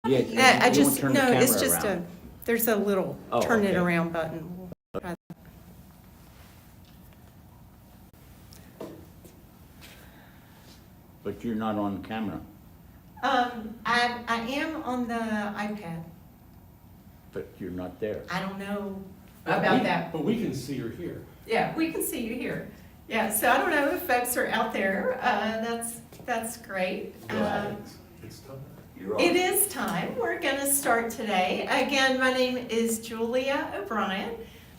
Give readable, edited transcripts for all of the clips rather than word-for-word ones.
Yeah, I you just, turn the no, it's camera just around. there's a little Oh, turn it okay. around button. We'll try that. But you're not on camera, I am on the iPad. but you're not there. I don't know But about we- that. But we can see her here. Yeah, we can see you here. Yeah, so I don't know if folks are out there. That's great. It's time. It is time. We're going to start today. Again, my name is Julia O'Brien.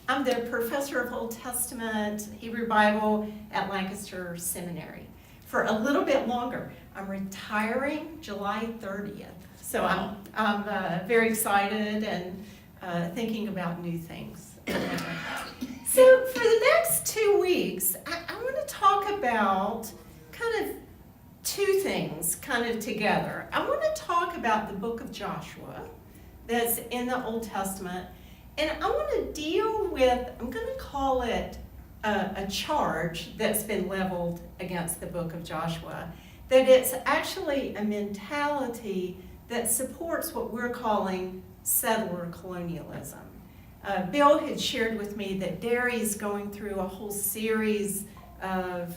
I'm the professor of Old Testament Hebrew Bible at Lancaster Seminary for a little bit longer. I'm retiring July 30th. So I'm very excited and thinking about new things. So for the next 2 weeks, I want to talk about kind of two things kind of together. I want to talk about the book of Joshua that's in the Old Testament, and I want to deal with, I'm going to call it a charge that's been leveled against the book of Joshua, that it's actually a mentality that supports what we're calling settler colonialism. Bill had shared with me that Derry's going through a whole series of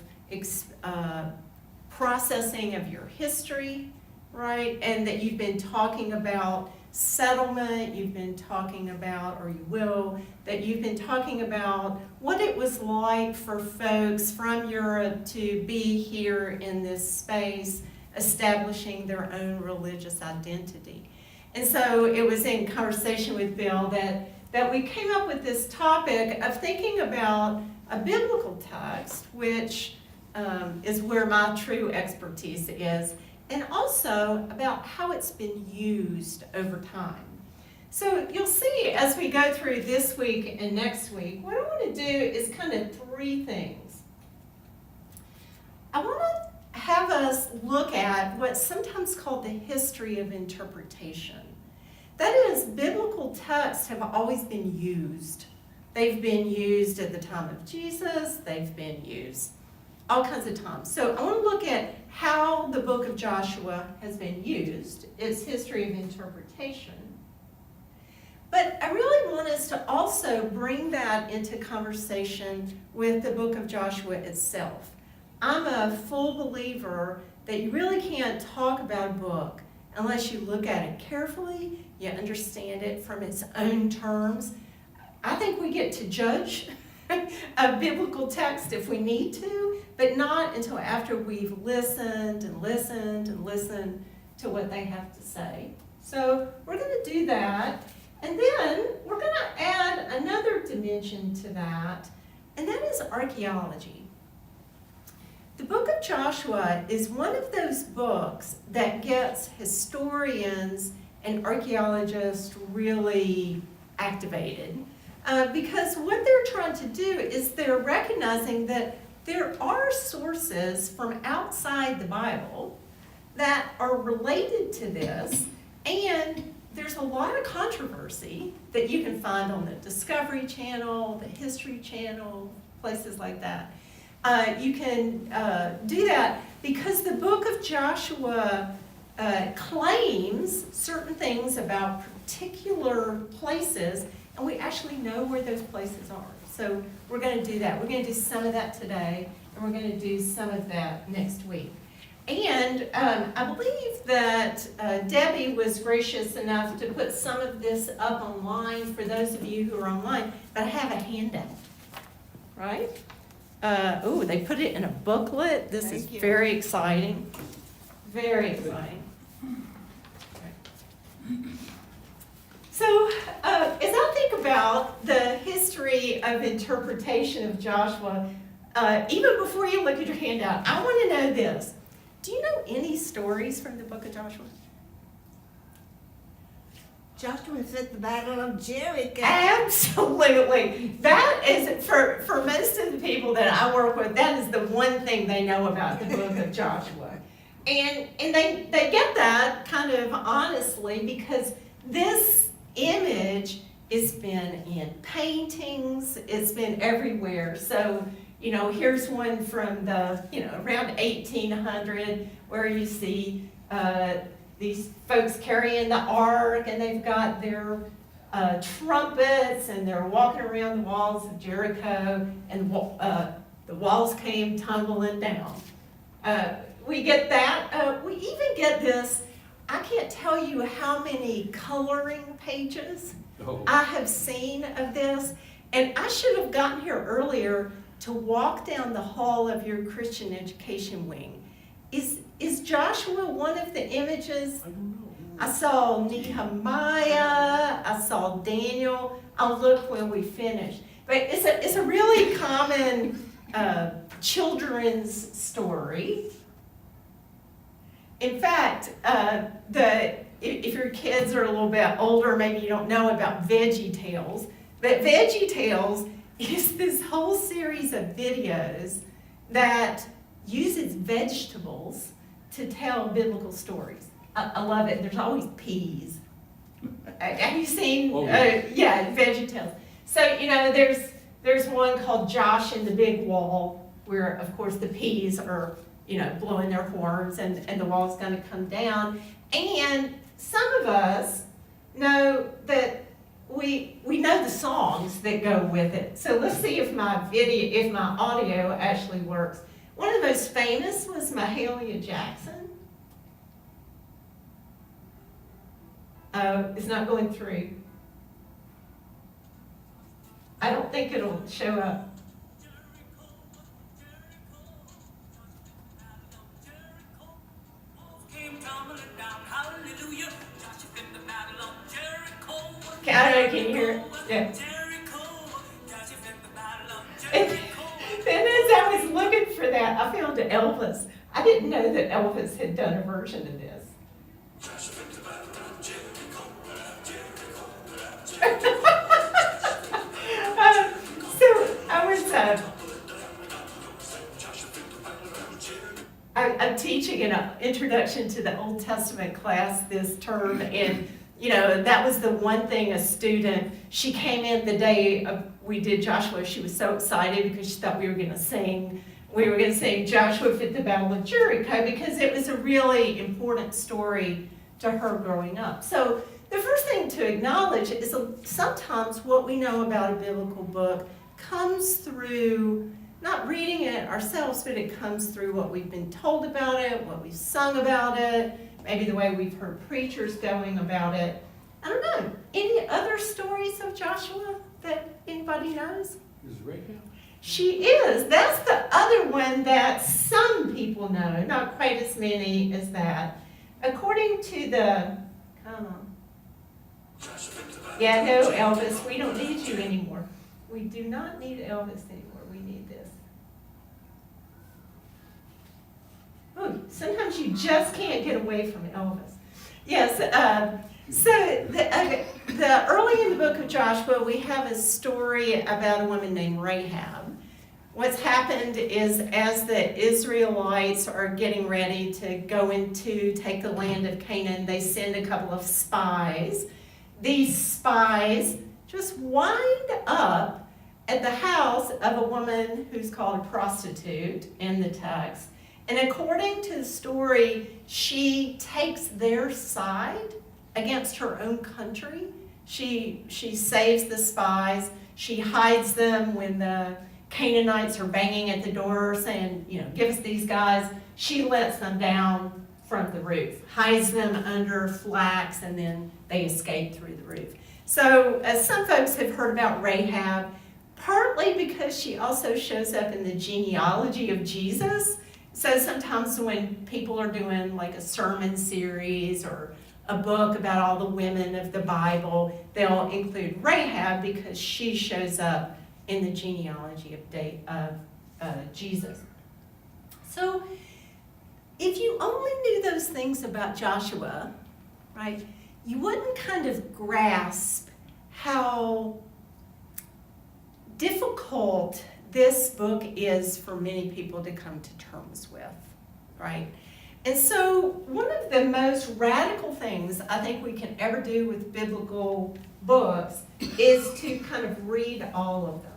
processing of your history, right? And that you've been talking about settlement, you've been talking about, or you will, that you've been talking about what it was like for folks from Europe to be here in this space, establishing their own religious identity. And so it was in conversation with Bill that we came up with this topic of thinking about a biblical text, which is where my true expertise is, and also about how it's been used over time. So you'll see as we go through this week and next week, what I want to do is kind of three things. I want to have us look at what's sometimes called the history of interpretation. That is, biblical texts have always been used. They've been used at the time of Jesus, they've been used all kinds of times. So I want to look at how the book of Joshua has been used, its history of interpretation. But I really want us to also bring that into conversation with the book of Joshua itself. I'm a full believer that you really can't talk about a book unless you look at it carefully, you understand it from its own terms. I think we get to judge a biblical text if we need to, but not until after we've listened and listened and listened to what they have to say. So we're going to do that, and then we're going to add another dimension to that, and that is archaeology. The book of Joshua is one of those books that gets historians and archaeologists really activated. Because what they're trying to do is they're recognizing that there are sources from outside the Bible that are related to this, and there's a lot of controversy that you can find on the Discovery Channel, the History Channel, places like that. You can do that because the book of Joshua claims certain things about particular places, and we actually know where those places are. So we're going to do that. We're going to do some of that today, and we're going to do some of that next week. And I believe that Debbie was gracious enough to put some of this up online for those of you who are online, but I have a handout, right? Oh, they put it in a booklet. This is very exciting. Very exciting. So as I think about the history of interpretation of Joshua, even before you look at your handout, I want to know this. Do you know any stories from the book of Joshua? Joshua said the Battle of Jericho. Absolutely. That is, for most of the people that I work with, that is the one thing they know about the book of Joshua. And they get that kind of honestly because this image has been in paintings, it's been everywhere. So, here's one from the, around 1800 where you see these folks carrying the ark, and they've got their trumpets, and they're walking around the walls of Jericho, and the walls came tumbling down. We get that. We even get this. I can't tell you how many coloring pages Oh, I have seen of this, and I should have gotten here earlier to walk down the hall of your Christian education wing. Is Joshua one of the images? I don't know. I saw Nehemiah, I saw Daniel. I'll look when we finish. But it's a really common children's story. In fact, if your kids are a little bit older, maybe you don't know about Veggie Tales, but Veggie Tales is this whole series of videos that uses vegetables to tell biblical stories. I love it. There's always peas. Have you seen? Oh, yeah. Yeah, Veggie Tales. So there's one called Josh and the Big Wall, where of course the peas are blowing their horns, and the wall's going to come down. And some of us know that we know the songs that go with it. So let's see if my audio actually works. One of the most famous was Mahalia Jackson. It's not going through. I don't think it'll show up. Okay, I don't know, can you hear it? Yeah. And then as I was looking for that, I found Elvis. I didn't know that Elvis had done a version of this. So I was, I'm teaching an introduction to the Old Testament class this term, and that was the one thing a student, she came in the day we did Joshua, she was so excited because she thought we were going to sing Joshua at the Battle of Jericho, because it was a really important story to her growing up. So the first thing to acknowledge is sometimes what we know about a biblical book comes through not reading it ourselves, but it comes through what we've been told about it, what we've sung about it, maybe the way we've heard preachers going about it. I don't know. Any other stories of Joshua that anybody knows? Is Rahab? She is. That's the other one that some people know, not quite as many as that. According to the, come on. Yeah, no, Elvis, we don't need you anymore. We do not need Elvis anymore. We need this. Oh, sometimes you just can't get away from Elvis. Yes, so the early in the book of Joshua, we have a story about a woman named Rahab. What's happened is, as the Israelites are getting ready to go take the land of Canaan, they send a couple of spies. These spies just wind up at the house of a woman who's called a prostitute in the text. And according to the story, she takes their side against her own country. She saves the spies. She hides them when the Canaanites are banging at the door saying, give us these guys. She lets them down from the roof, hides them under flax, and then they escape through the roof. So some folks have heard about Rahab, partly because she also shows up in the genealogy of Jesus. So sometimes when people are doing like a sermon series or a book about all the women of the Bible, they'll include Rahab because she shows up in the genealogy of Jesus. So if you only knew those things about Joshua, right, you wouldn't kind of grasp how difficult this book is for many people to come to terms with, right? And so one of the most radical things I think we can ever do with biblical books is to kind of read all of them.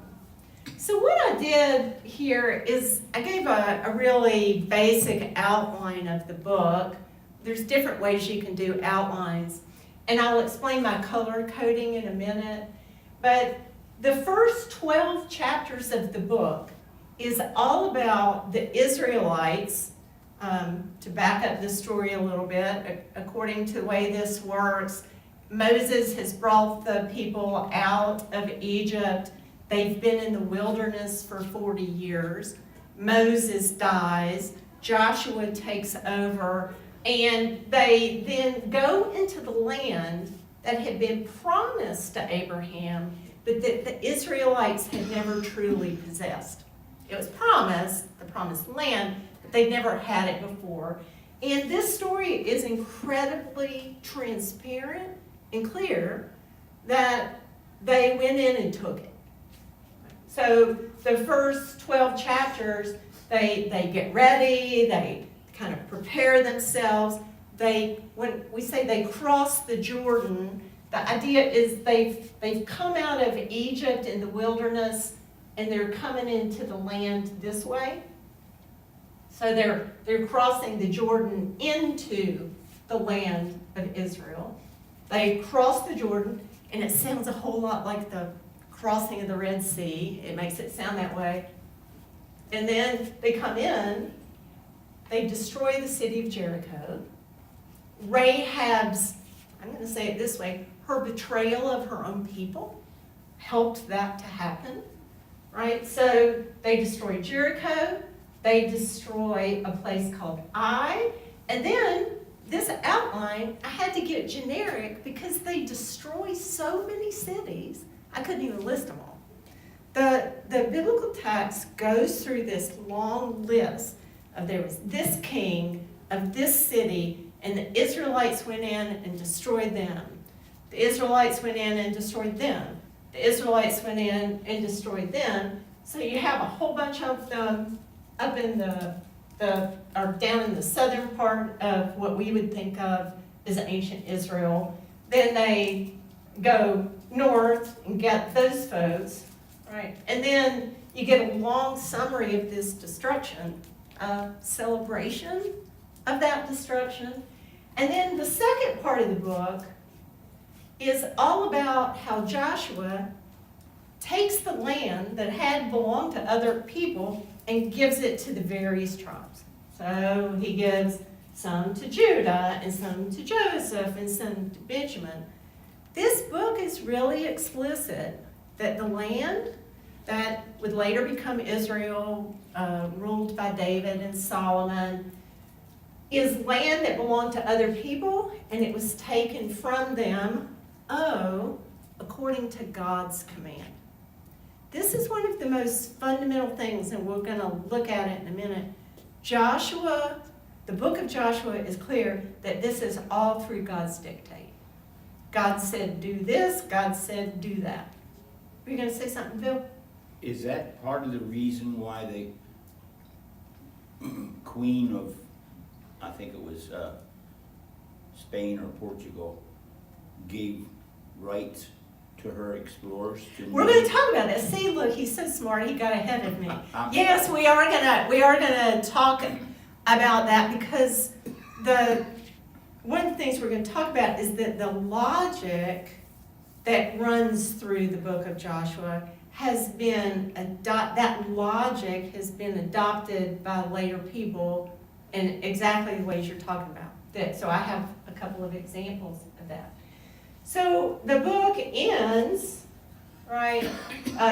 So what I did here is I gave a really basic outline of the book. there's different ways you can do outlines. And I'll explain my color coding in a minute. But the first 12 chapters of the book is all about the Israelites. To back up the story a little bit, according to the way this works, Moses has brought the people out of Egypt. They've been in the wilderness for 40 years. Moses dies. Joshua takes over. And they then go into the land that had been promised to Abraham, but that the Israelites had never truly possessed. It was promised, the promised land, but they'd never had it before. And this story is incredibly transparent and clear that they went in and took it. So the first 12 chapters, they get ready, they kind of prepare themselves. When we say they cross the Jordan, the idea is they've come out of Egypt in the wilderness and they're coming into the land this way. So they're crossing the Jordan into the land of Israel. They cross the Jordan, and it sounds a whole lot like the crossing of the Red Sea. It makes it sound that way. And then they come in, they destroy the city of Jericho. Rahab's, I'm going to say it this way, her betrayal of her own people helped that to happen, right? So they destroy Jericho, they destroy a place called Ai, and then this outline, I had to get generic because they destroy so many cities, I couldn't even list them all. The biblical text goes through this long list of there was this king of this city, and the Israelites went in and destroyed them. The Israelites went in and destroyed them. The Israelites went in and destroyed them. So you have a whole bunch of them up in or down in the southern part of what we would think of as ancient Israel. Then they go north and get those folks, right? And then you get a long summary of this destruction, a celebration of that destruction. And then the second part of the book is all about how Joshua takes the land that had belonged to other people and gives it to the various tribes. So he gives some to Judah and some to Joseph and some to Benjamin. This book is really explicit that the land that would later become Israel, ruled by David and Solomon, is land that belonged to other people, and it was taken from them, according to God's command. This is one of the most fundamental things, and we're going to look at it in a minute. Joshua, the book of Joshua is clear that this is all through God's dictate. God said do this, God said do that. Were you going to say something, Bill? Is that part of the reason why the Queen of, I think it was Spain or Portugal, gave rights to her explorers to We're going to talk about this. See, look, he's so smart. He got ahead of me. Yes, we are gonna talk about that, because one of the things we're going to talk about is that the logic that runs through the book of Joshua has been that logic has been adopted by later people in exactly the ways you're talking about. So I have a couple of examples of that. So the book ends, right?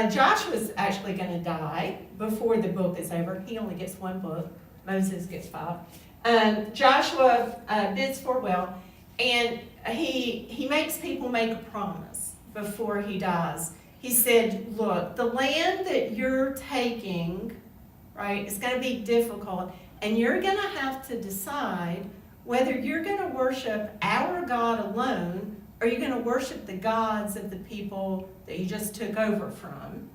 Joshua's actually going to die before the book is over. He only gets one book. Moses gets 5. Joshua bids farewell, and he makes people make a promise before he dies. He said, look, the land that you're taking, right, is going to be difficult, and you're going to have to decide whether you're going to worship our God alone, or you're going to worship the gods of the people that you just took over from.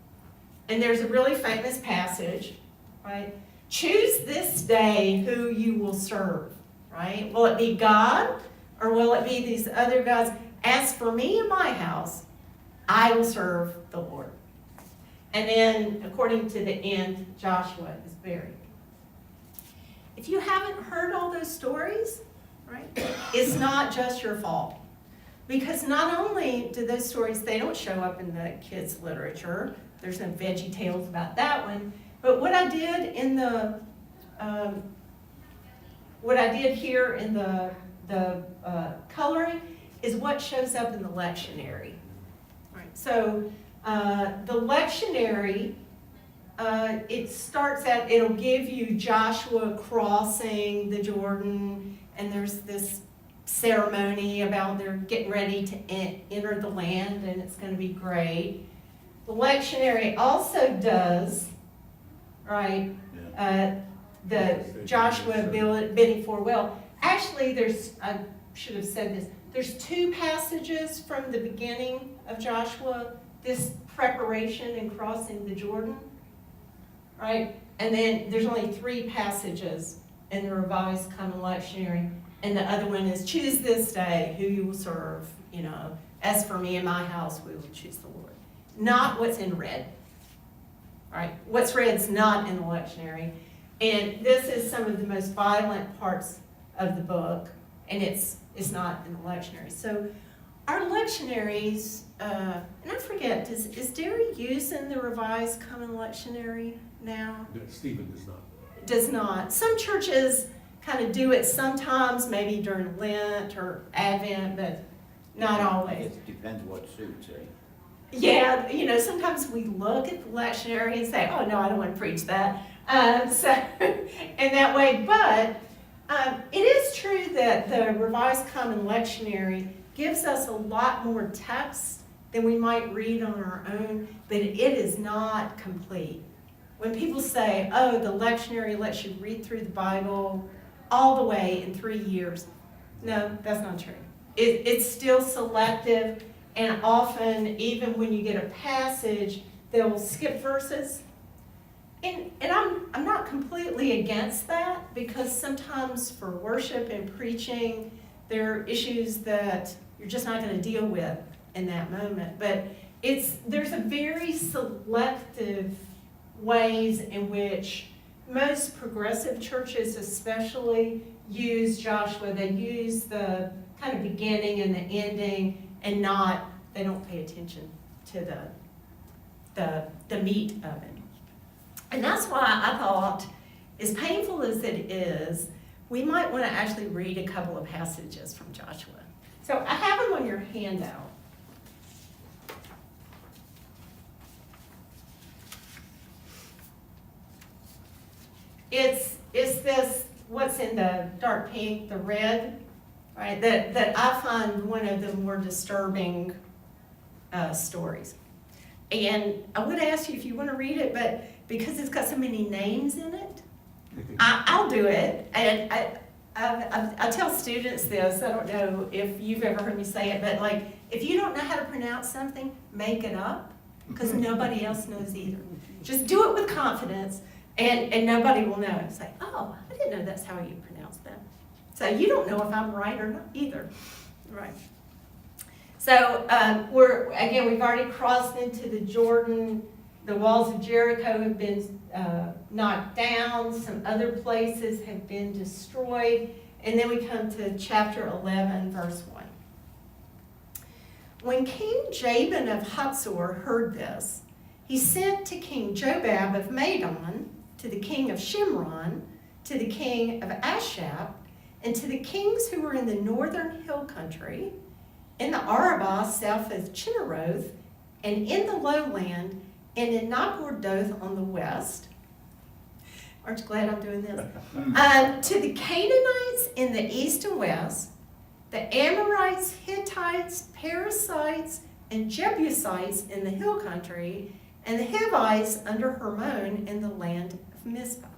And there's a really famous passage, right? Choose this day who you will serve, right? Will it be God, or will it be these other gods? As for me and my house, I will serve the Lord. And then, according to the end, Joshua is buried. If you haven't heard all those stories, right? It's not just your fault. Because not only do those stories, they don't show up in the kids' literature, there's no Veggie Tales about that one, but what I did in the, what I did here in the coloring is what shows up in the lectionary. Right. So the lectionary, it starts out, it'll give you Joshua crossing the Jordan, and there's this ceremony about they're getting ready to enter the land, and it's going to be great. The lectionary also does, right, the Joshua bidding farewell. Actually, I should have said this, there's 2 passages from the beginning of Joshua, this preparation and crossing the Jordan, right? And then there's only 3 passages in the Revised Common Lectionary. And the other one is, choose this day who you will serve, you know. As for me and my house, we will choose the Lord. Not what's in red, right? What's red's not in the lectionary. And this is some of the most violent parts of the book, and it's not in the lectionary. So our lectionaries, and I forget, is Derry using the Revised Common Lectionary now? No, Stephen does not. Does not. Some churches kind of do it sometimes, maybe during Lent or Advent, but not always. It depends what suits, eh? Yeah, you know, sometimes we look at the lectionary and say, oh, no, I don't want to preach that. So, in that way, but it is true that the Revised Common Lectionary gives us a lot more text than we might read on our own, but it is not complete. When people say, oh, the lectionary lets you read through the Bible all the way in 3 years, no, that's not true. It's still selective, and often, even when you get a passage, they'll skip verses. And I'm not completely against that, because sometimes for worship and preaching, there are issues that you're just not going to deal with in that moment. But there's a very selective ways in which most progressive churches especially use Joshua. They use the kind of beginning and the ending, and they don't pay attention to the meat of it. And that's why I thought, as painful as it is, we might want to actually read a couple of passages from Joshua. So I have them on your handout. It's this, what's in the dark pink, the red, right, that I find one of the more disturbing stories. And I would ask you if you want to read it, but because it's got so many names in it, I'll do it. And I tell students this, I don't know if you've ever heard me say it, but like, if you don't know how to pronounce something, make it up, because nobody else knows either. Just do it with confidence, and nobody will know. It's like, oh, I didn't know that's how you pronounce that. So you don't know if I'm right or not either. Right. So we've already crossed into the Jordan. The walls of Jericho have been knocked down. Some other places have been destroyed. And then we come to chapter 11, verse 1. When King Jabin of Hatzor heard this, he sent to King Jobab of Madon, to the king of Shimron, to the king of Ashap, and to the kings who were in the northern hill country, in the Arabah south of Chinneroth, and in the lowland, and in Nabor-Doth on the west. Aren't you glad I'm doing this? To the Canaanites in the east and west, the Amorites, Hittites, Perizzites, and Jebusites in the hill country, and the Hivites under Hermon in the land of Mizpah.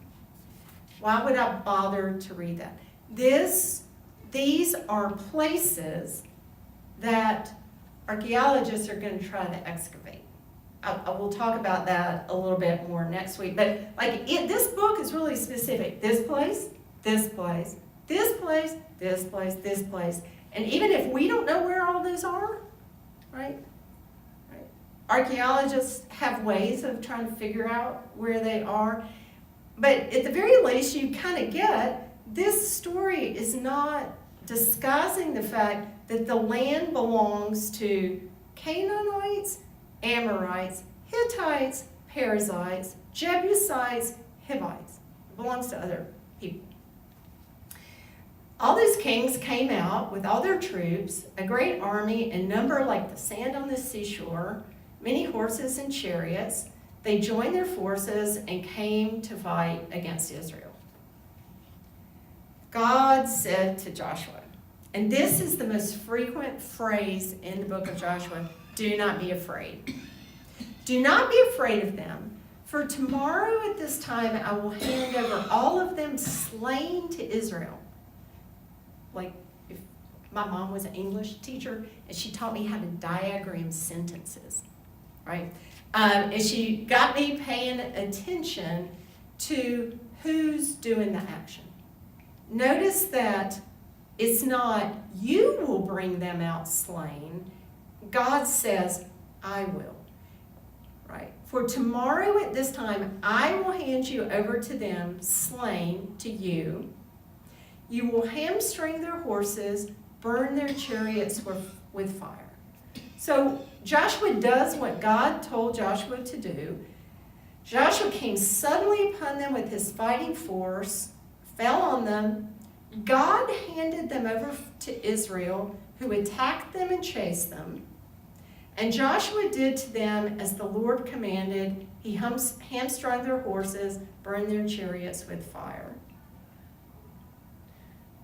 Why would I bother to read that? These are places that archaeologists are going to try to excavate. I will talk about that a little bit more next week. But this book is really specific. This place, this place, this place, this place, this place. And even if we don't know where all those are, right? Archaeologists have ways of trying to figure out where they are. But at the very least, you kind of get this story is not disguising the fact that the land belongs to Canaanites, Amorites, Hittites, Perizzites, Jebusites, Hivites. It belongs to other people. All these kings came out with all their troops, a great army in number like the sand on the seashore, many horses and chariots. They joined their forces and came to fight against Israel. God said to Joshua, and this is the most frequent phrase in the book of Joshua, do not be afraid. Do not be afraid of them, for tomorrow at this time I will hand over all of them slain to Israel. Like if my mom was an English teacher and she taught me how to diagram sentences, right? And she got me paying attention to who's doing the action. Notice that it's not you will bring them out slain. God says, I will. Right? For tomorrow at this time, I will hand you over to them slain to you. You will hamstring their horses, burn their chariots with fire. So Joshua does what God told Joshua to do. Joshua came suddenly upon them with his fighting force, fell on them. God handed them over to Israel, who attacked them and chased them. And Joshua did to them as the Lord commanded. He hamstrung their horses, burned their chariots with fire.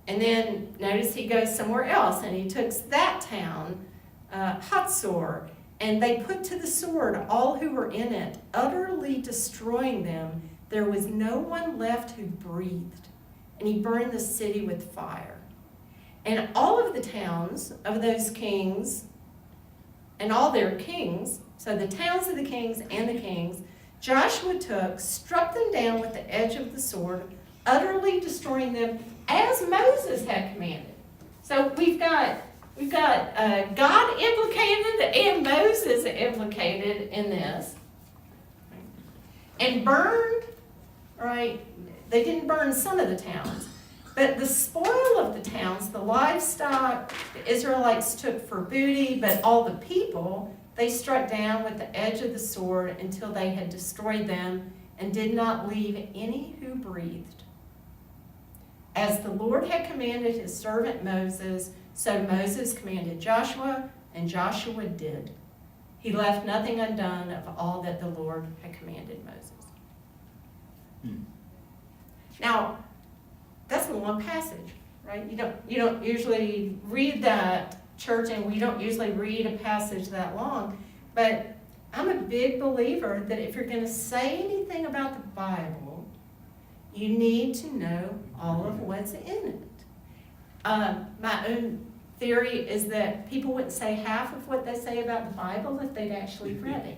And then notice he goes somewhere else, and he took that town, Hatzor, and they put to the sword all who were in it, utterly destroying them. There was no one left who breathed. And he burned the city with fire. And all of the towns of those kings, and all their kings, so the towns of the kings and the kings, Joshua took, struck them down with the edge of the sword, utterly destroying them as Moses had commanded. So we've got God implicated and Moses implicated in this. And burned, right? They didn't burn some of the towns, but the spoil of the towns, the livestock, the Israelites took for booty, but all the people, they struck down with the edge of the sword until they had destroyed them and did not leave any who breathed. As the Lord had commanded his servant Moses, so Moses commanded Joshua, and Joshua did. He left nothing undone of all that the Lord had commanded Moses. Now, that's a long passage, right? You don't usually read that, church, and we don't usually read a passage that long. But I'm a big believer that if you're going to say anything about the Bible, you need to know all of what's in it. My own theory is that people wouldn't say half of what they say about the Bible if they'd actually read it.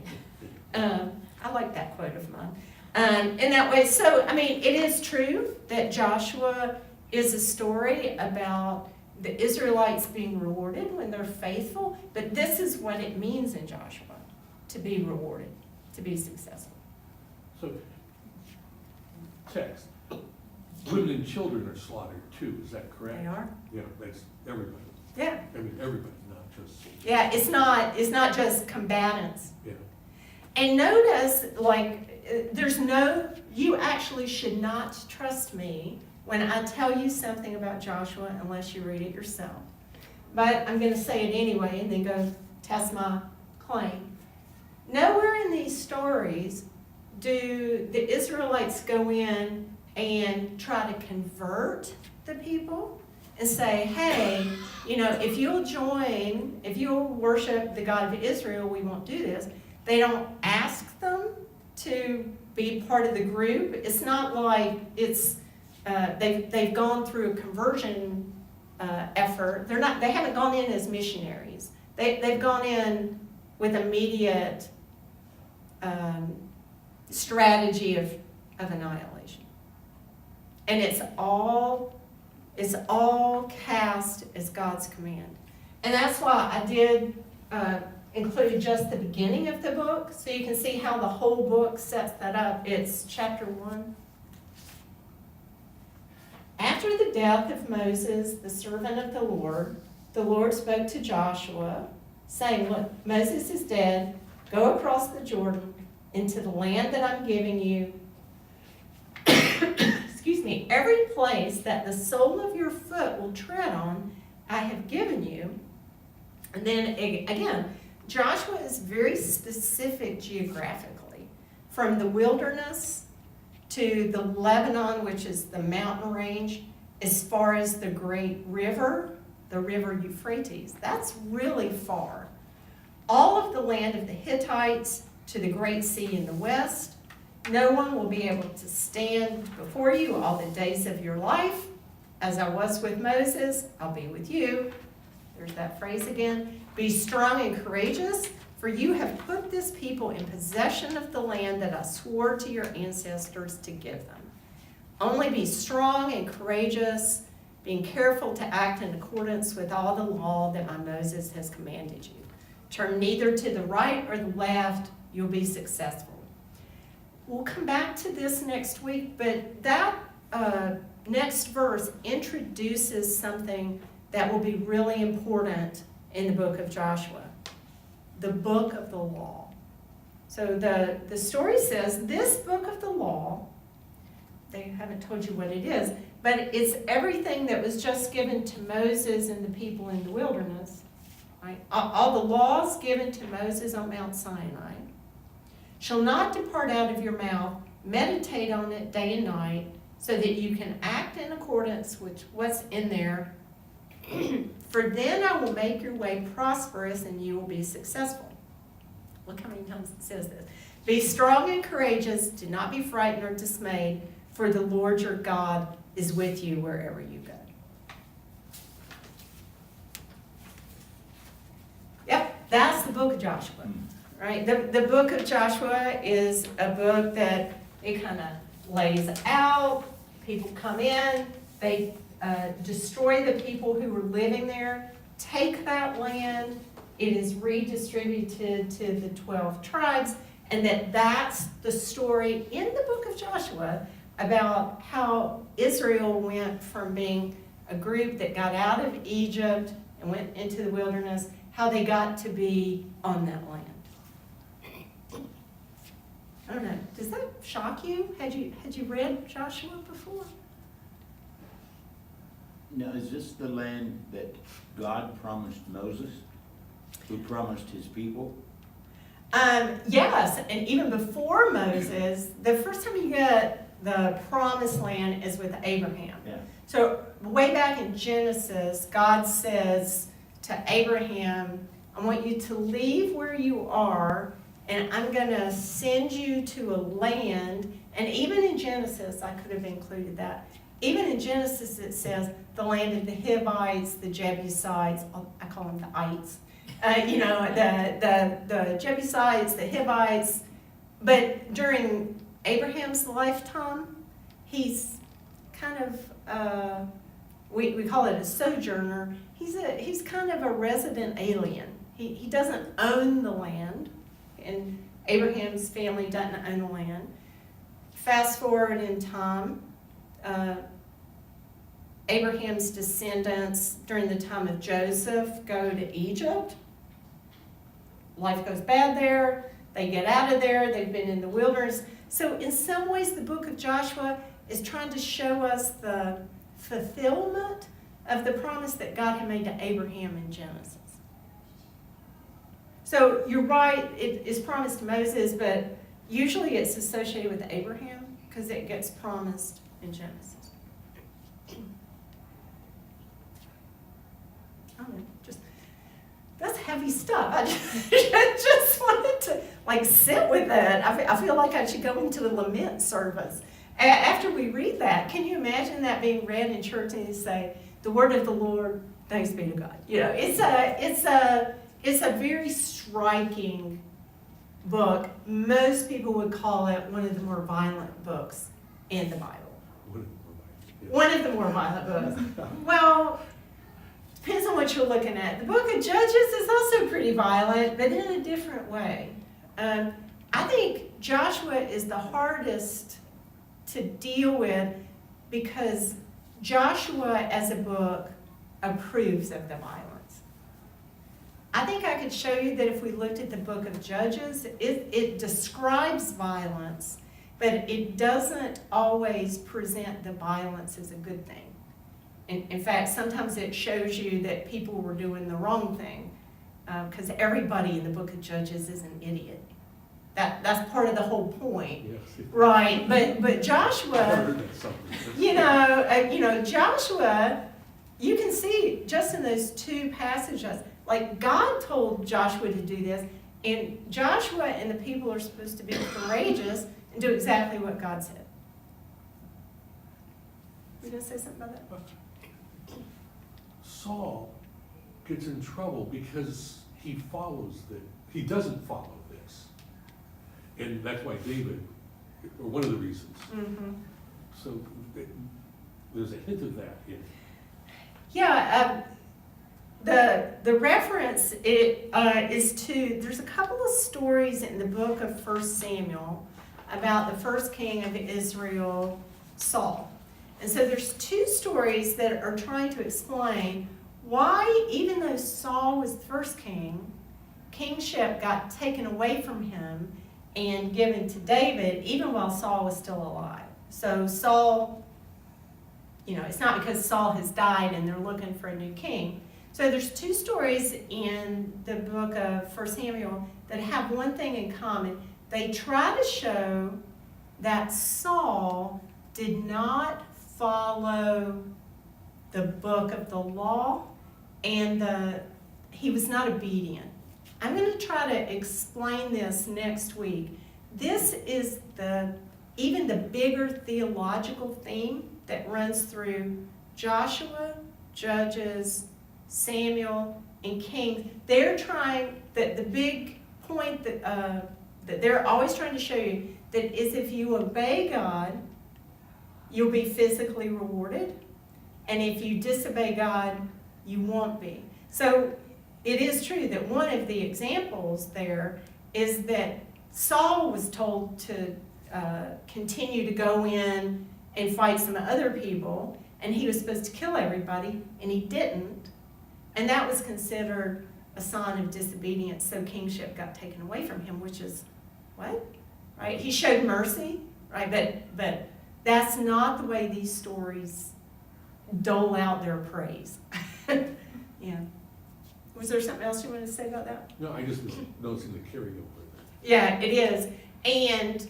I like that quote of mine. In that way, so, I mean, it is true that Joshua is a story about the Israelites being rewarded when they're faithful, but this is what it means in Joshua, to be rewarded, to be successful. So, text, women and children are slaughtered too, is that correct? They are? Yeah, that's everybody. Yeah. I mean, everybody, not just. Yeah, it's not just combatants. Yeah. And notice, like, you actually should not trust me when I tell you something about Joshua unless you read it yourself. But I'm going to say it anyway and then go test my claim. Nowhere in these stories do the Israelites go in and try to convert the people and say, hey, if you'll worship the God of Israel, we won't do this. They don't ask them to be part of the group. It's not like they've gone through a conversion effort. They haven't gone in as missionaries. They've gone in with immediate strategy of annihilation. And it's all cast as God's command. And that's why I did include just the beginning of the book, so you can see how the whole book sets that up. It's chapter 1. After after the death of Moses, the servant of the Lord spoke to Joshua, saying, look, Moses is dead. Go across the Jordan into the land that I'm giving you. Excuse me, every place that the sole of your foot will tread on, I have given you. And then again, Joshua is very specific geographically. From the wilderness to the Lebanon, which is the mountain range, as far as the great river, the river Euphrates. That's really far. All of the land of the Hittites to the great sea in the west. No one will be able to stand before you all the days of your life. As I was with Moses, I'll be with you. There's that phrase again. Be strong and courageous, for you have put this people in possession of the land that I swore to your ancestors to give them. Only be strong and courageous, being careful to act in accordance with all the law that my Moses has commanded you. Turn neither to the right or the left, you'll be successful. We'll come back to this next week, but that next verse introduces something that will be really important in the book of Joshua, the book of the law. So the story says this book of the law, they haven't told you what it is, but it's everything that was just given to Moses and the people in the wilderness. Right? All the laws given to Moses on Mount Sinai shall not depart out of your mouth. Meditate on it day and night so that you can act in accordance with what's in there. For then I will make your way prosperous and you will be successful. Look how many times it says this. Be strong and courageous. Do not be frightened or dismayed, for the Lord your God is with you wherever you go. Yep, that's the book of Joshua. Right? The book of Joshua is a book that it kind of lays out. People come in, they destroy the people who were living there, take that land, it is redistributed to the 12 tribes, and that's the story in the book of Joshua about how Israel went from being a group that got out of Egypt and went into the wilderness, how they got to be on that land. I don't know, does that shock you? Had you read Joshua before? Now, is this the land that God promised Moses, who promised his people? Yes, and even before Moses, the first time you get the promised land is with Abraham. Yeah. So way back in Genesis, God says to Abraham, I want you to leave where you are, and I'm going to send you to a land. And even in Genesis, I could have included that. Even in Genesis, it says the land of the Hivites, the Jebusites, I call them the ites, the Jebusites, the Hivites. But during Abraham's lifetime, he's kind of, we call it a sojourner. He's kind of a resident alien. He doesn't own the land, and Abraham's family doesn't own the land. Fast forward in time, Abraham's descendants during the time of Joseph go to Egypt. Life goes bad there. They get out of there. They've been in the wilderness. So in some ways, the book of Joshua is trying to show us the fulfillment of the promise that God had made to Abraham in Genesis. So you're right, it is promised to Moses, but usually it's associated with Abraham because it gets promised in Genesis. I don't know, that's heavy stuff. I just wanted to sit with it. I feel like I should go into a lament service. After we read that, can you imagine that being read in church and you say, the word of the Lord, thanks be to God. It's a very striking book. Most people would call it one of the more violent books in the Bible. One of the more violent books. Well, depends on what you're looking at. The book of Judges is also pretty violent, but in a different way. I think Joshua is the hardest to deal with because Joshua as a book approves of the violence. I think I could show you that if we looked at the book of Judges, it describes violence, but it doesn't always present the violence as a good thing. In fact, sometimes it shows you that people were doing the wrong thing, because everybody in the book of Judges is an idiot. That's part of the whole point, Yes. right? But I Joshua, heard that something. Joshua, you can see just in those two passages, like God told Joshua to do this, and Joshua and the people are supposed to be courageous and do exactly what God said. You gonna say something about that? Saul gets in trouble because he doesn't follow this. And that's why David, or one of the reasons. Mm-hmm. So there's a hint of that in. Yeah, the reference is to, there's a couple of stories in the book of 1 Samuel about the first king of Israel, Saul. And so there's two stories that are trying to explain why, even though Saul was the first king, kingship got taken away from him and given to David, even while Saul was still alive. So Saul, it's not because Saul has died and they're looking for a new king. So there's two stories in the book of 1 Samuel that have one thing in common. They try to show that Saul did not follow the book of the law, and he was not obedient. I'm going to try to explain this next week. This is even the bigger theological theme that runs through Joshua, Judges, Samuel, and Kings. They're trying, the big point that they're always trying to show you, that is if you obey God, you'll be physically rewarded, and if you disobey God, you won't be. So it is true that one of the examples there is that Saul was told to continue to go in and fight some other people, and he was supposed to kill everybody, and he didn't, and that was considered a sign of disobedience, so kingship got taken away from him, which is, what? Right? He showed mercy, right? But that's not the way these stories dole out their praise. Yeah. Was there something else you wanted to say about that? No, I just was noticing the carryover. Yeah, it is. And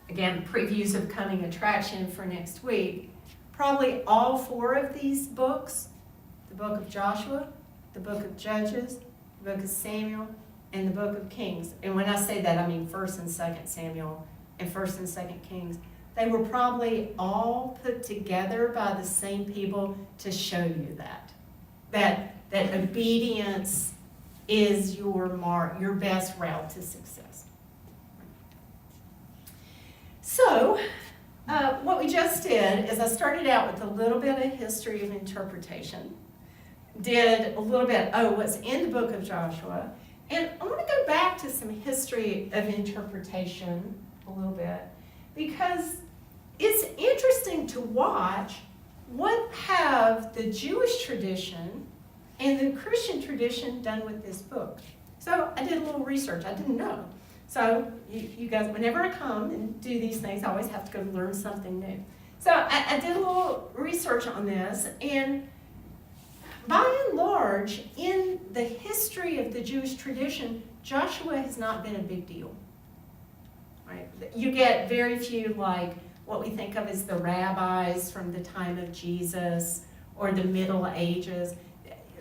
again, previews of coming attraction for next week. Probably all four of these books, the book of Joshua, the book of Judges, the book of Samuel, and the book of Kings. And when I say that, I mean 1st and 2nd Samuel and 1st and 2nd Kings. They were probably all put together by the same people to show you that obedience is your best route to success. So, what we just did is I started out with a little bit of history of interpretation, did a little bit, what's in the book of Joshua, and I want to go back to some history of interpretation a little bit, because it's interesting to watch what have the Jewish tradition and the Christian tradition done with this book. So I did a little research. I didn't know. So you guys, whenever I come and do these things, I always have to go learn something new. So I did a little research on this, and by and large, in the history of the Jewish tradition, Joshua has not been a big deal. Right? You get very few, like what we think of as the rabbis from the time of Jesus or the Middle Ages.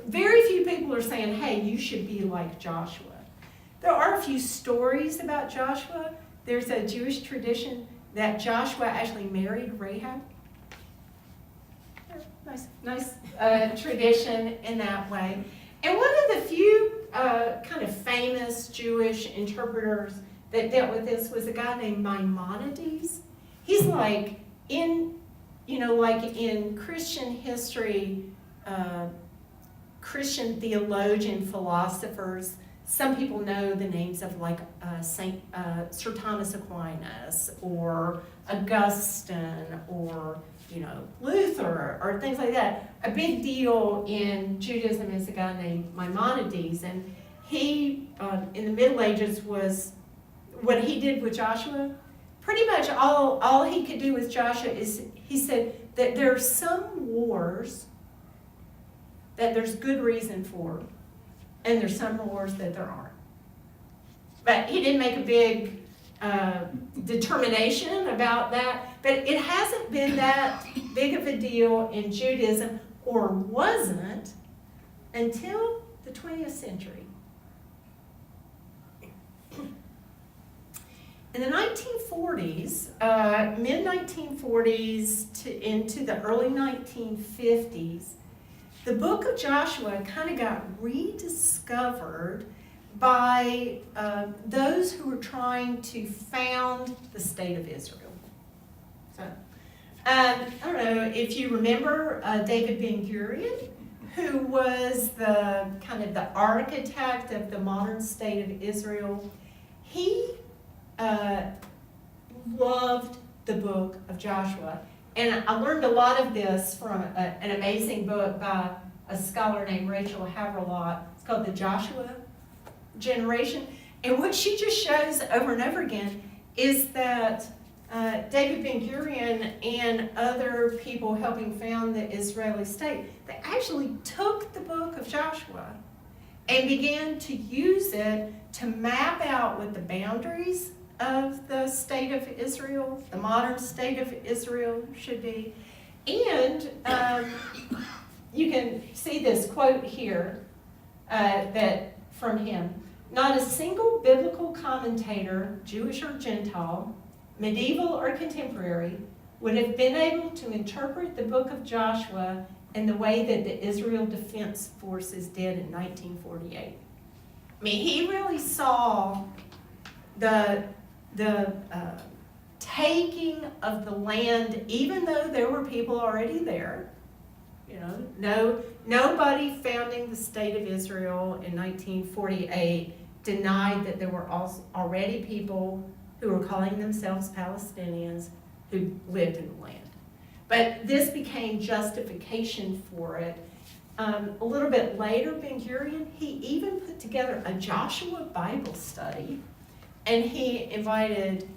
Very few people are saying, hey, you should be like Joshua. There are a few stories about Joshua. There's a Jewish tradition that Joshua actually married Rahab. Nice tradition in that way. And one of the few kind of famous Jewish interpreters that dealt with this was a guy named Maimonides. He's like in Christian history, Christian theologian philosophers, some people know the names of like Sir Thomas Aquinas or Augustine or Luther or things like that. A big deal in Judaism is a guy named Maimonides, and he, in the Middle Ages, was what he did with Joshua. Pretty much all he could do with Joshua is, he said that there are some wars that there's good reason for, and there's some wars that there aren't. But he didn't make a big determination about that, but it hasn't been that big of a deal in Judaism, or wasn't, until the 20th century. In the 1940s, mid-1940s into the early 1950s, the book of Joshua kind of got rediscovered by those who were trying to found the state of Israel. So, I don't know if you remember David Ben-Gurion, who was the kind of the architect of the modern state of Israel. He loved the book of Joshua. And I learned a lot of this from an amazing book by a scholar named Rachel Haverlot. It's called The Joshua Generation. And what she just shows over and over again is that David Ben-Gurion and other people helping found the Israeli state, they actually took the book of Joshua and began to use it to map out what the boundaries of the state of Israel, the modern state of Israel, should be. And you can see this quote here that from him. Not a single biblical commentator, Jewish or Gentile, medieval or contemporary, would have been able to interpret the book of Joshua in the way that the Israel Defense Forces did in 1948. I mean, he really saw the taking of the land, even though there were people already there. Nobody founding the state of Israel in 1948 denied that there were already people who were calling themselves Palestinians who lived in the land. But this became justification for it. A little bit later, Ben-Gurion, he even put together a Joshua Bible study, and he invited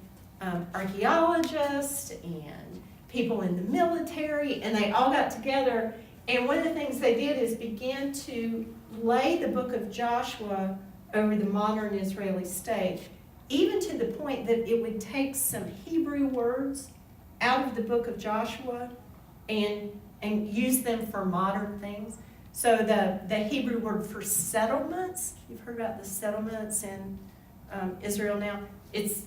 archaeologists and people in the military, and they all got together. And one of the things they did is began to lay the book of Joshua over the modern Israeli state, even to the point that it would take some Hebrew words out of the book of Joshua and use them for modern things. So the Hebrew word for settlements, you've heard about the settlements in Israel now, it's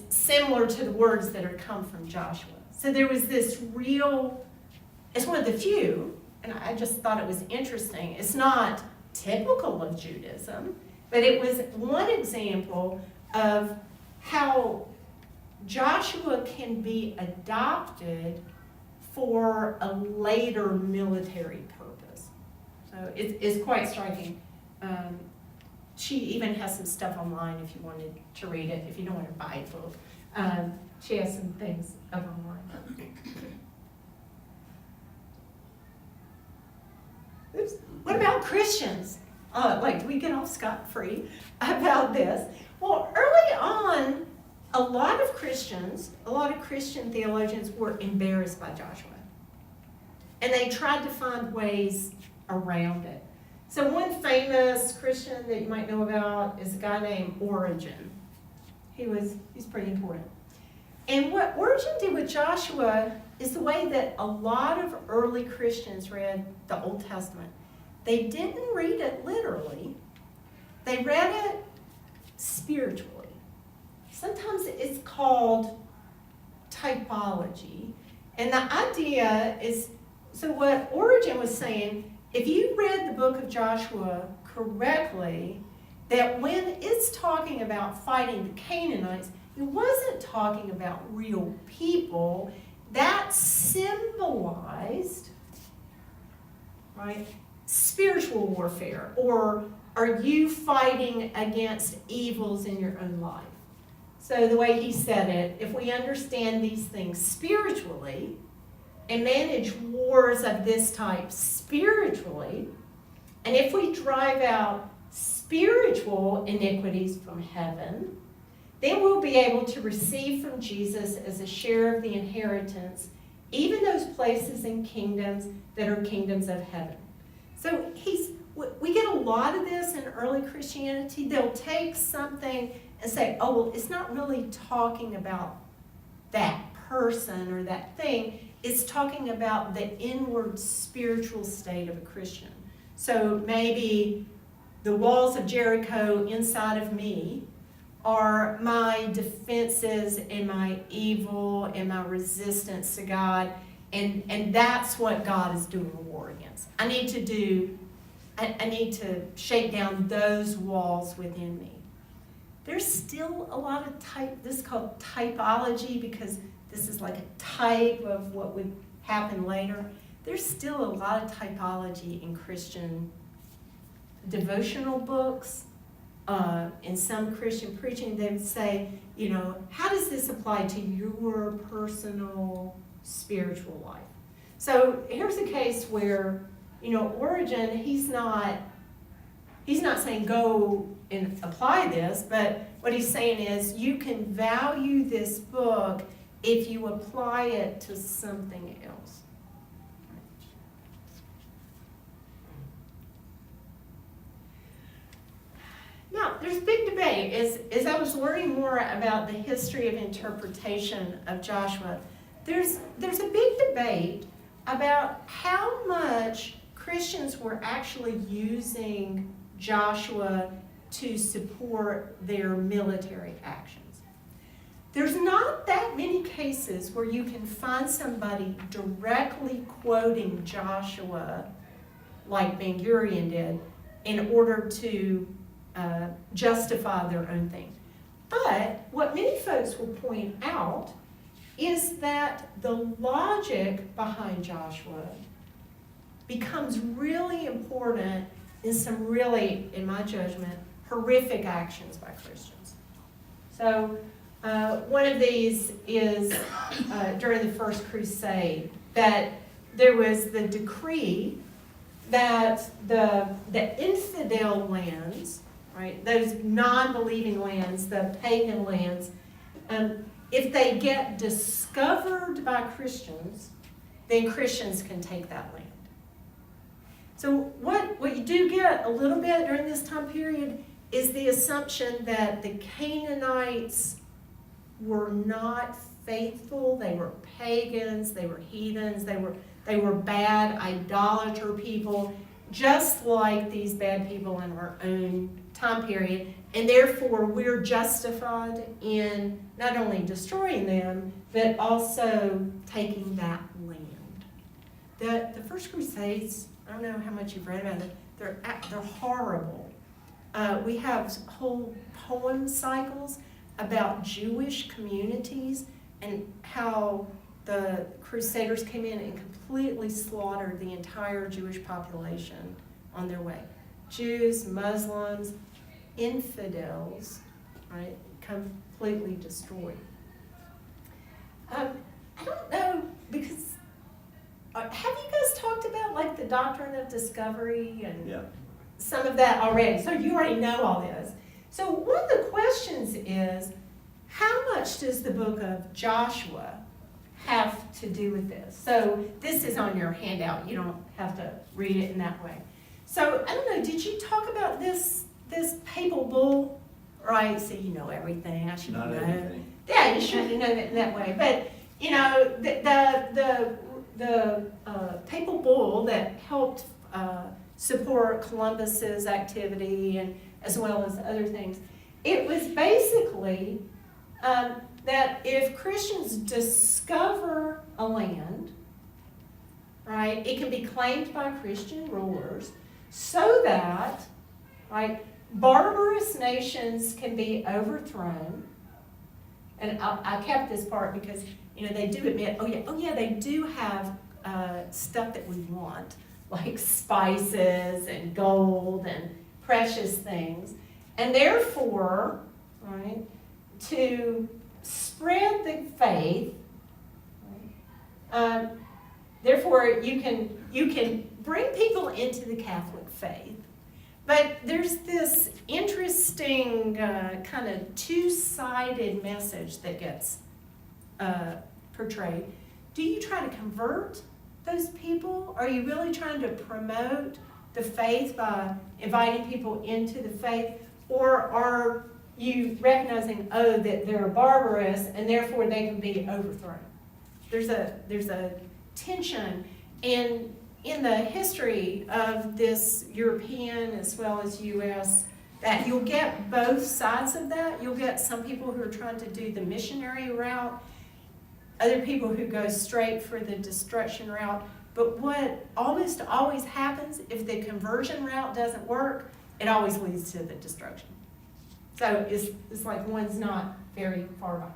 similar to the words that are come from Joshua. So there was this real, it's one of the few, and I just thought it was interesting. It's not typical of Judaism, but it was one example of how Joshua can be adopted for a later military purpose. So it's quite striking. She even has some stuff online if you wanted to read it, if you don't want to buy a book. She has some things up online. Oops. What about Christians? Do we get off scot-free about this? Well, early on, a lot of Christian theologians were embarrassed by Joshua. And they tried to find ways around it. So one famous Christian that you might know about is a guy named Origen. He's pretty important. And what Origen did with Joshua is the way that a lot of early Christians read the Old Testament. They didn't read it literally. They read it spiritually. Sometimes it's called typology. And the idea is, so what Origen was saying, if you read the book of Joshua correctly, that when it's talking about fighting the Canaanites, it wasn't talking about real people. That symbolized, right, spiritual warfare, or are you fighting against evils in your own life? So the way he said it, if we understand these things spiritually, and manage wars of this type spiritually, and if we drive out spiritual iniquities from heaven, then we'll be able to receive from Jesus as a share of the inheritance, even those places and kingdoms that are kingdoms of heaven. So we get a lot of this in early Christianity. They'll take something and say, oh, well, it's not really talking about that person or that thing. It's talking about the inward spiritual state of a Christian. So maybe the walls of Jericho inside of me are my defenses and my evil and my resistance to God, and that's what God is doing a war against. I need to shake down those walls within me. There's still a lot of this is called typology, because this is like a type of what would happen later. There's still a lot of typology in Christian devotional books. In some Christian preaching, they would say, how does this apply to your personal spiritual life? So here's a case where, Origen, he's not saying go and apply this, but what he's saying is you can value this book if you apply it to something else. Now, there's a big debate. As I was learning more about the history of interpretation of Joshua, there's a big debate about how much Christians were actually using Joshua to support their military actions. There's not that many cases where you can find somebody directly quoting Joshua, like Ben Gurion did, in order to justify their own thing. But what many folks will point out is that the logic behind Joshua becomes really important in some really, in my judgment, horrific actions by Christians. So one of these is during the First Crusade, that there was the decree that the infidel lands, right, those non-believing lands, the pagan lands, if they get discovered by Christians, then Christians can take that land. So what you do get a little bit during this time period is the assumption that the Canaanites were not faithful, they were pagans, they were heathens, they were bad idolater people, just like these bad people in our own time period, and therefore we're justified in not only destroying them, but also taking that land. The First Crusades, I don't know how much you've read about it, they're horrible. We have whole poem cycles about Jewish communities and how the Crusaders came in and completely slaughtered the entire Jewish population on their way. Jews, Muslims, infidels, right, completely destroyed. I don't know, because have you guys talked about like the doctrine of discovery and some of that already? So you already know all this. So one of the questions is, how much does the book of Joshua have to do with this? So this is on your handout. You don't have to read it in that way. So I don't know, did you talk about this papal bull? Right, so you know everything. I should know. Everything. Yeah, you should know it in that way. But you know, the papal bull that helped support Columbus's activity and as well as other things, it was basically that if Christians discover a land, right, it can be claimed by Christian rulers so that, right, barbarous nations can be overthrown. And I kept this part because, you know, they do admit, oh yeah, they do have stuff that we want, like spices and gold and precious things. And therefore, right, to spread the faith, right, Therefore, you can bring people into the Catholic faith, but there's this interesting kind of two-sided message that gets portrayed. Do you try to convert those people? Are you really trying to promote the faith by inviting people into the faith? Or are you recognizing, that they're barbarous and therefore they can be overthrown? There's a tension in the history of this European as well as U.S. that you'll get both sides of that. You'll get some people who are trying to do the missionary route, other people who go straight for the destruction route. But what almost always happens if the conversion route doesn't work, it always leads to the destruction. So it's like one's not very far behind.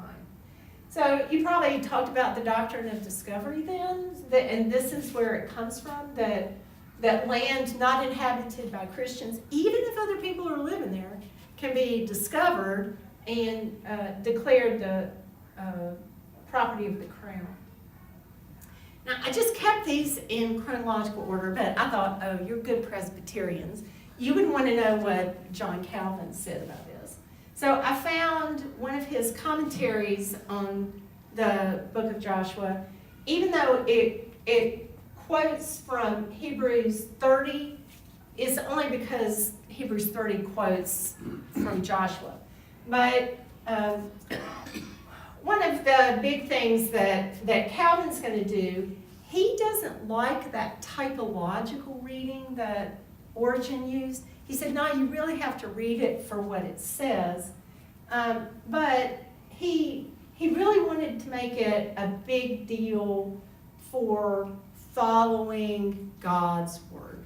So you probably talked about the doctrine of discovery then, and this is where it comes from, that land not inhabited by Christians, even if other people are living there, can be discovered and declared the property of the crown. Now, I just kept these in chronological order, but I thought, you're good Presbyterians. You would want to know what John Calvin said about this. So I found one of his commentaries on the book of Joshua. Even though it quotes from Hebrews 30, it's only because Hebrews 30 quotes from Joshua. But one of the big things that Calvin's going to do, he doesn't like that typological reading that Origen used. He said, no, you really have to read it for what it says. But he really wanted to make it a big deal for following God's word,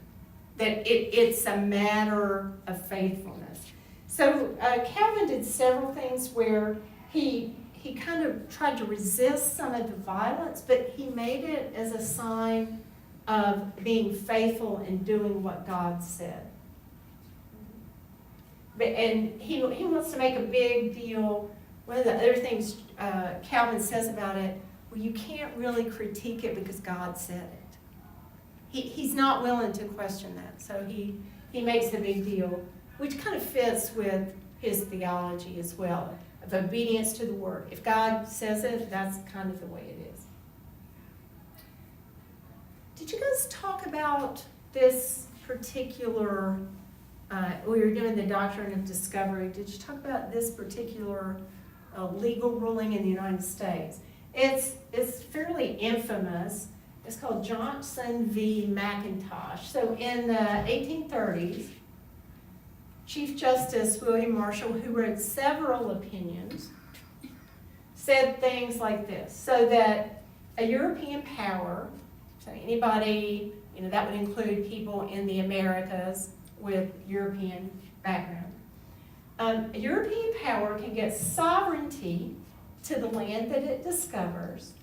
that it's a matter of faithfulness. So Calvin did several things where he kind of tried to resist some of the violence, but he made it as a sign of being faithful and doing what God said. And he wants to make a big deal. One of the other things Calvin says about it, well, you can't really critique it because God said it. He's not willing to question that, so he makes a big deal, which kind of fits with his theology as well, of obedience to the word. If God says it, that's kind of the way it is. Did you guys talk about this particular, we were doing the doctrine of discovery, did you talk about this particular legal ruling in the United States? It's fairly infamous. It's called Johnson v. McIntosh. So in the 1830s, Chief Justice William Marshall, who wrote several opinions, said things like this. So that a European power, so anybody, that would include people in the Americas with European background, a European power can get sovereignty to the land that it discovers,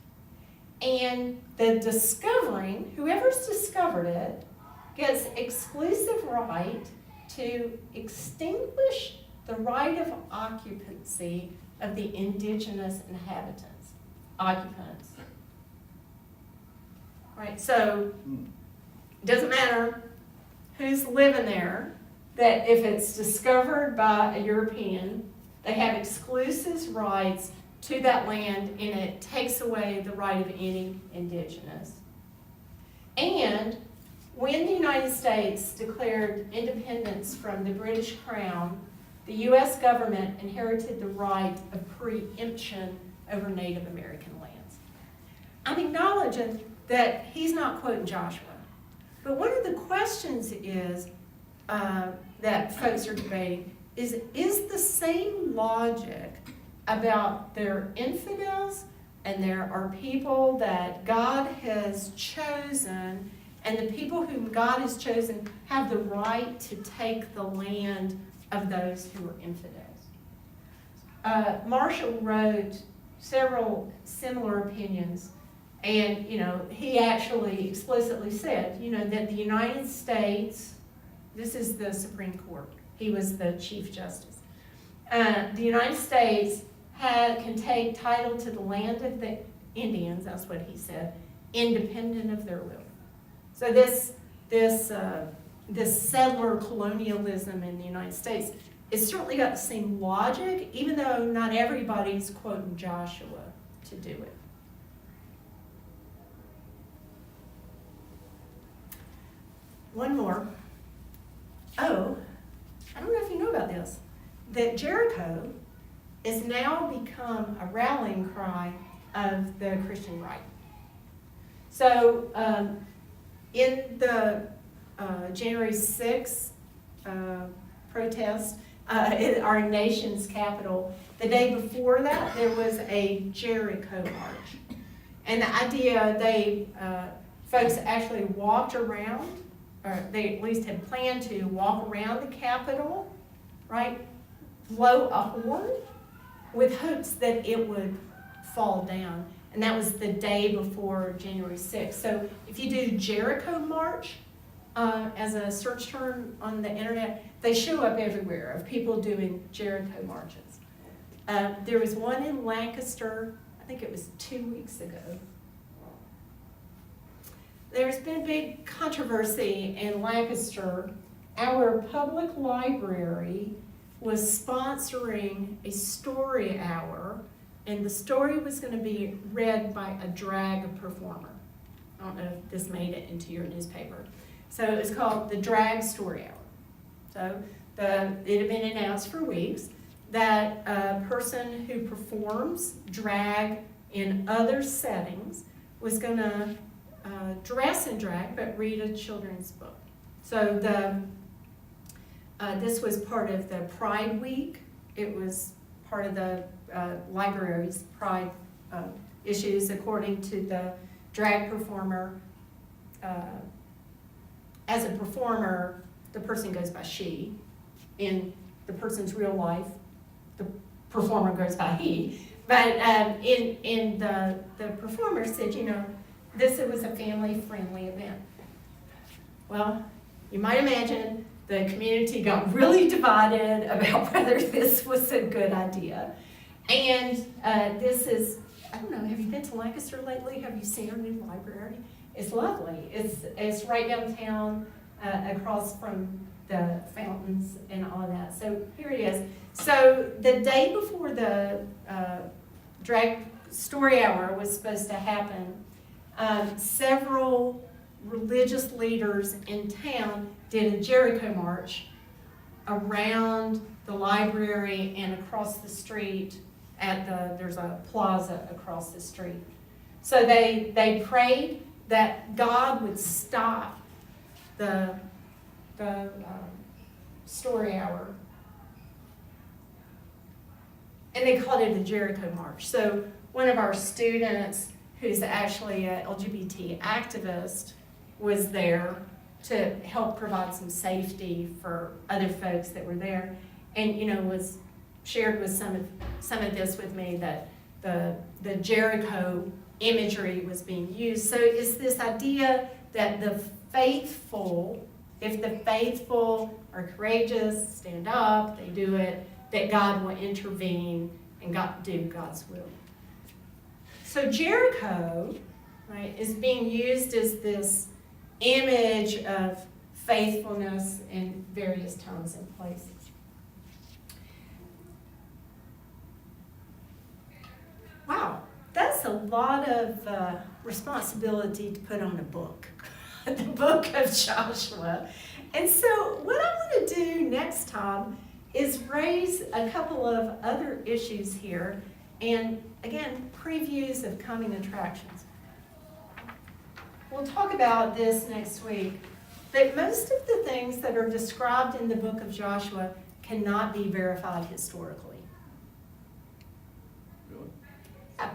and the discovering, whoever's discovered it, gets exclusive right to extinguish the right of occupancy of the indigenous occupants. Right, so it doesn't matter who's living there, that if it's discovered by a European, they have exclusive rights to that land, and it takes away the right of any indigenous. And when the United States declared independence from the British Crown, the U.S. government inherited the right of preemption over Native American lands. I'm acknowledging that he's not quoting Joshua, but one of the questions is that folks are debating is the same logic about their infidels, and there are people that God has chosen, and the people whom God has chosen have the right to take the land of those who are infidels. Marshall wrote several similar opinions, and he actually explicitly said, that the United States, this is the Supreme Court, he was the Chief Justice, the United States can take title to the land of the Indians, that's what he said, independent of their will. So this settler colonialism in the United States, it's certainly got the same logic, even though not everybody's quoting Joshua to do it. One more. Oh, I don't know if you know about this, that Jericho has now become a rallying cry of the Christian right. So in the January 6th protest in our nation's capital, the day before that, there was a Jericho march. And the idea, folks actually walked around, or they at least had planned to walk around the Capitol, right? Blow a horn with hopes that it would fall down. And that was the day before January 6th. So if you do Jericho March as a search term on the internet, they show up everywhere of people doing Jericho marches. There was one in Lancaster, I think it was 2 weeks ago. There's been big controversy in Lancaster. Our public library was sponsoring a story hour, and the story was going to be read by a drag performer. I don't know if this made it into your newspaper. So it was called the Drag Story Hour. So it had been announced for weeks that a person who performs drag in other settings was going to dress in drag, but read a children's book. So this was part of the Pride Week. It was part of the library's Pride issues, according to the drag performer. As a performer, the person goes by she. In the person's real life, the performer goes by he. But in the performer said, this was a family-friendly event. Well, you might imagine the community got really divided about whether this was a good idea. And this is, I don't know, have you been to Lancaster lately? Have you seen our new library? It's lovely. It's right downtown, across from the fountains and all of that. So here it is. So the day before the drag story hour was supposed to happen, several religious leaders in town did a Jericho march around the library and across the street there's a plaza across the street. So they prayed that God would stop the story hour. And they called it a Jericho March. So one of our students, who's actually an LGBT activist, was there to help provide some safety for other folks that were there, and was shared with some of this with me, that the Jericho imagery was being used. So it's this idea that the faithful, if the faithful are courageous, stand up, they do it, that God will intervene and do God's will. So Jericho, right, is being used as this image of faithfulness in various times and places. Wow, that's a lot of responsibility to put on a book, the book of Joshua. And so what I want to do next time is raise a couple of other issues here, and again, previews of coming attractions. We'll talk about this next week, but most of the things that are described in the book of Joshua cannot be verified historically. Really? Yeah,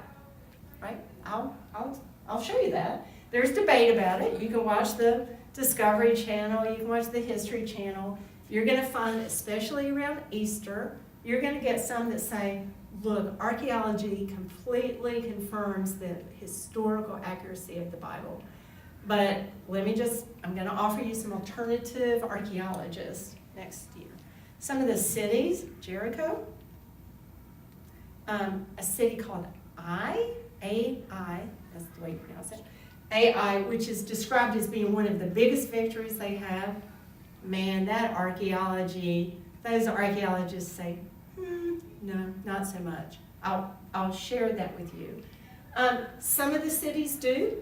right? I'll show you that. There's debate about it. You can watch the Discovery Channel, you can watch the History Channel. You're going to find, especially around Easter, you're going to get some that say, look, archaeology completely confirms the historical accuracy of the Bible. But I'm going to offer you some alternative archaeologists next year. Some of the cities, Jericho, a city called Ai, that's the way you pronounce it, AI, which is described as being one of the biggest victories they have, man, that archaeology, those archaeologists say, no, not so much. I'll share that with you. Some of the cities do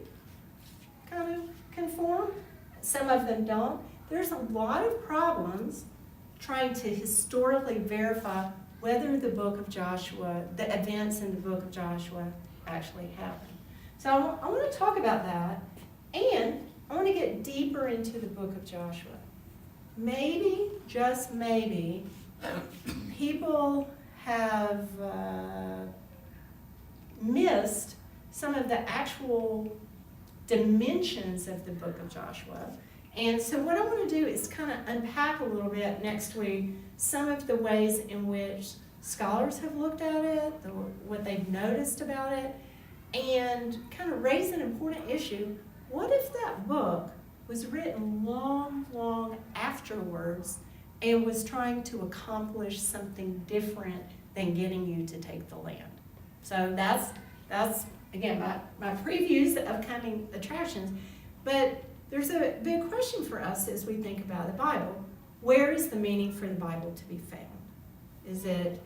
kind of conform, some of them don't. There's a lot of problems trying to historically verify whether the book of Joshua, the events in the book of Joshua actually happened. So I want to talk about that, and I want to get deeper into the book of Joshua. Maybe, just maybe, people have missed some of the actual dimensions of the book of Joshua. And so what I want to do is kind of unpack a little bit next week some of the ways in which scholars have looked at it, what they've noticed about it, and kind of raise an important issue. What if that book was written long, long afterwards and was trying to accomplish something different than getting you to take the land? So that's again, my previews of upcoming attractions. But there's a big question for us as we think about the Bible. Where is the meaning for the Bible to be found? Is it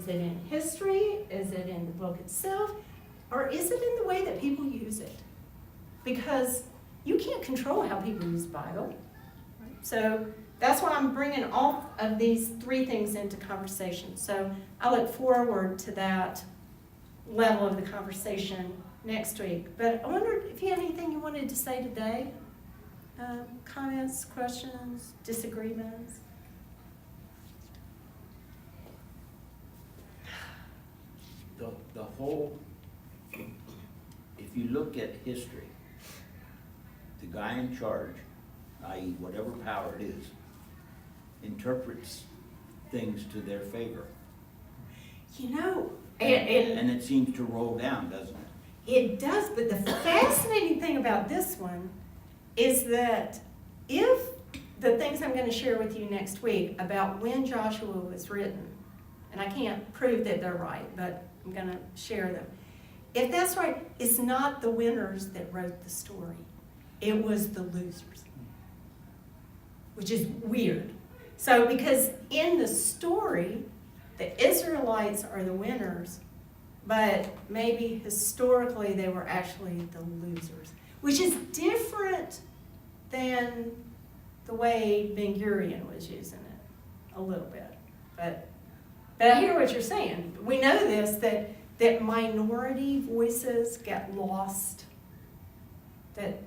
in history? Is it in the book itself? Or is it in the way that people use it? Because you can't control how people use the Bible. Right? So that's why I'm bringing all of these three things into conversation. So I look forward to that level of the conversation next week. But I wondered if you had anything you wanted to say today. Comments, questions, disagreements? The whole, if you look at history, the guy in charge, i.e. whatever power it is, interprets things to their favor. You know, And it seems to roll down, doesn't it? It does, but the fascinating thing about this one is that if the things I'm going to share with you next week about when Joshua was written, and I can't prove that they're right, but I'm going to share them. If that's right, it's not the winners that wrote the story. It was the losers, which is weird. So because in the story, the Israelites are the winners, but maybe historically they were actually the losers, which is different than the way Ben-Gurion was using it a little bit. But I hear what you're saying. We know this, that minority voices get lost, that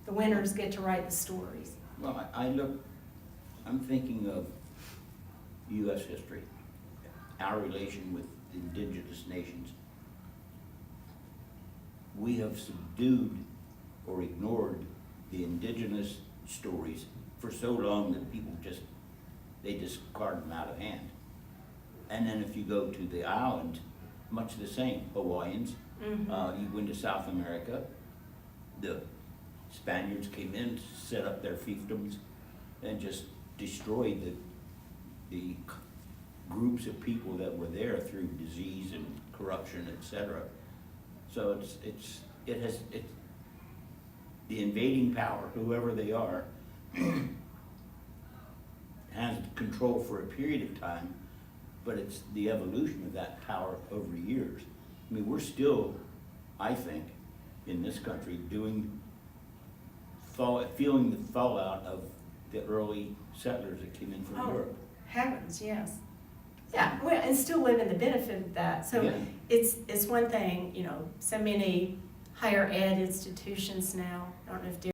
the winners get to write the stories. Well, I'm thinking of U.S. history, our relation with indigenous nations. We have subdued or ignored the indigenous stories for so long that people they discard them out of hand. And then if you go to the island, much the same. Hawaiians, you went to South America, the Spaniards came in, set up their fiefdoms, and just destroyed the groups of people that were there through disease and corruption, etc. So it's the invading power, whoever they are, has control for a period of time, but it's the evolution of that power over years. I mean, we're still, I think, in this country feeling the fallout of the early settlers that came in from Europe. Heavens, yes. Yeah, well, and still living the benefit of that. So Yeah. it's one thing, so many higher ed institutions now, I don't know if